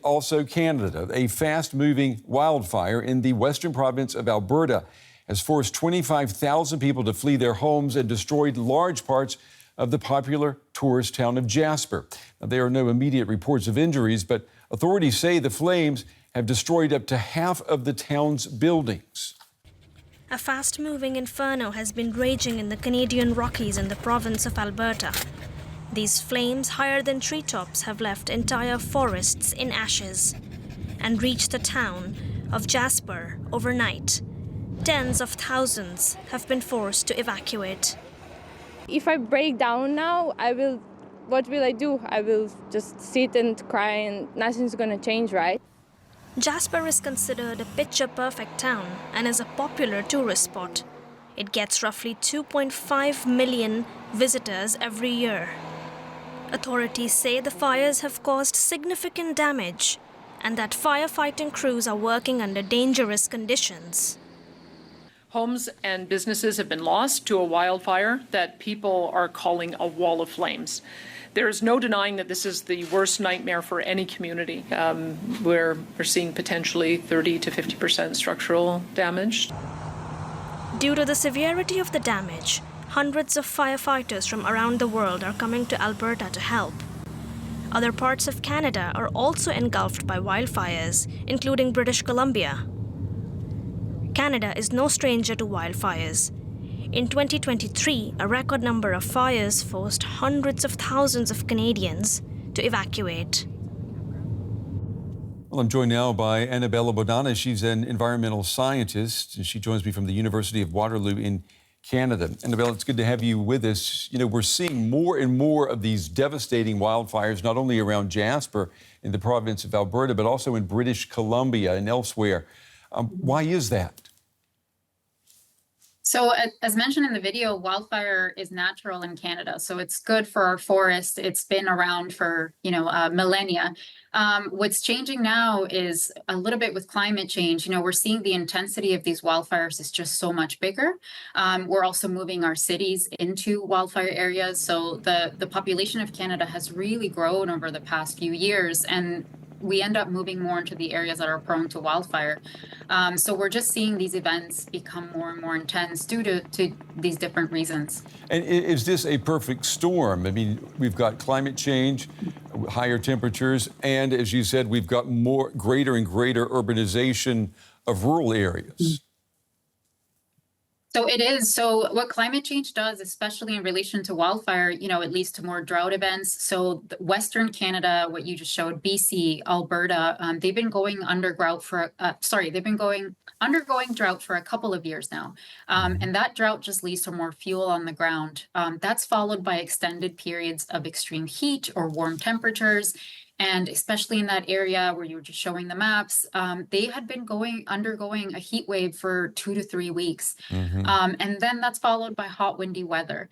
also Canada. A fast-moving wildfire in the western province of Alberta has forced 25,000 people to flee their homes and destroyed large parts of the popular tourist town of Jasper. Now, there are no immediate reports of injuries, but authorities say the flames have destroyed up to half of the town's buildings. A fast-moving inferno has been raging in the Canadian Rockies in the province of Alberta. These flames, higher than treetops, have left entire forests in ashes and reached the town of Jasper overnight. Tens of thousands have been forced to evacuate. If I break down now, what will I do? I will just sit and cry and nothing's gonna change, right? Jasper is considered a picture-perfect town and is a popular tourist spot. It gets roughly 2.5 million visitors every year. Authorities say the fires have caused significant damage and that firefighting crews are working under dangerous conditions. Homes and businesses have been lost to a wildfire that people are calling a wall of flames. There is no denying that this is the worst nightmare for any community. We're seeing potentially 30 to 50% structural damage. Due to the severity of the damage, hundreds of firefighters from around the world are coming to Alberta to help. Other parts of Canada are also engulfed by wildfires, including British Columbia. Canada is no stranger to wildfires. In 2023, a record number of fires forced hundreds of thousands of Canadians to evacuate. Well, I'm joined now by Annabella Bodana. She's an environmental scientist, and she joins me from the University of Waterloo in Canada. Annabella, it's good to have you with us. You know, we're seeing more and more of these devastating wildfires, not only around Jasper in the province of Alberta, but also in British Columbia and elsewhere. Why is that? So as mentioned in the video, wildfire is natural in Canada. So it's good for our forest. It's been around for, millennia. What's changing now is a little bit with climate change. We're seeing the intensity of these wildfires is just so much bigger. We're also moving our cities into wildfire areas. So the population of Canada has really grown over the past few years, and we end up moving more into the areas that are prone to wildfire. So we're just seeing these events become more and more intense due to these different reasons. And is this a perfect storm? I mean, we've got climate change, higher temperatures, and as you said, we've got greater and greater urbanization of rural areas. So it is. So what climate change does, especially in relation to wildfire, it leads to more drought events. So Western Canada, what you just showed, BC, Alberta, they've been going underground for, undergoing drought for a couple of years now. And that drought just leads to more fuel on the ground. That's followed by extended periods of extreme heat or warm temperatures. And especially in that area where you were just showing the maps, they had been undergoing a heat wave for 2 to 3 weeks. And then that's followed by hot, windy weather.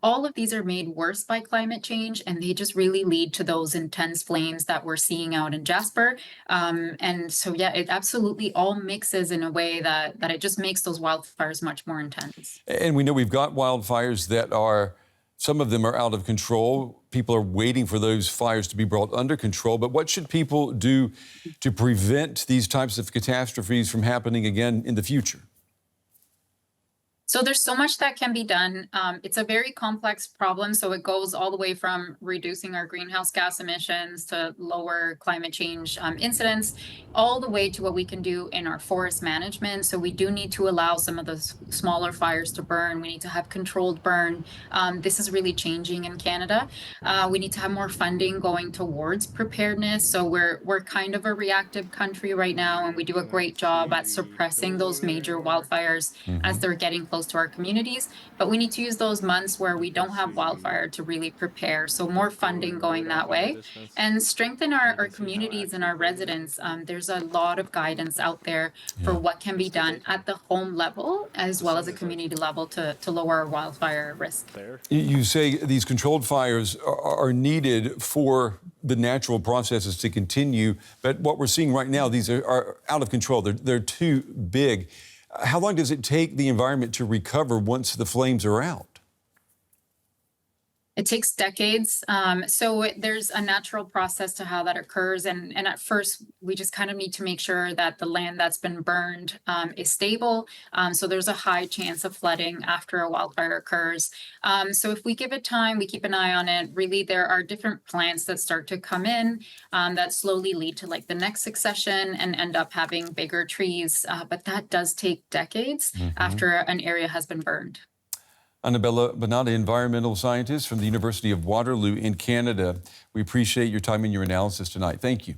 All of these are made worse by climate change, and they just really lead to those intense flames that we're seeing out in Jasper. And so, yeah, it absolutely all mixes in a way that it just makes those wildfires much more intense. And we know we've got wildfires that some of them are out of control. People are waiting for those fires to be brought under control. But what should people do to prevent these types of catastrophes from happening again in the future? So there's so much that can be done. It's a very complex problem. So it goes all the way from reducing our greenhouse gas emissions to lower climate change incidents, all the way to what we can do in our forest management. So we do need to allow some of those smaller fires to burn. We need to have controlled burn. This is really changing in Canada. We need to have more funding going towards preparedness. So we're kind of a reactive country right now, and we do a great job at suppressing those major wildfires as they're getting close to our communities, but we need to use those months where we don't have wildfire to really prepare. So more funding going that way and strengthen our communities and our residents. There's a lot of guidance out there for what can be done at the home level as well as a community level to lower our wildfire risk. You say these controlled fires are needed for the natural processes to continue, but what we're seeing right now, these are out of control. They're too big. How long does it take the environment to recover once the flames are out? It takes decades. There's a natural process to how that occurs. And at first, we just kind of need to make sure that the land that's been burned is stable. So there's a high chance of flooding after a wildfire occurs. So if we give it time, we keep an eye on it, really there are different plants that start to come in that slowly lead to like the next succession and end up having bigger trees. But that does take decades after an area has been burned. Annabella Bonata, environmental scientist from the University of Waterloo in Canada. We appreciate your time and your analysis tonight. Thank you.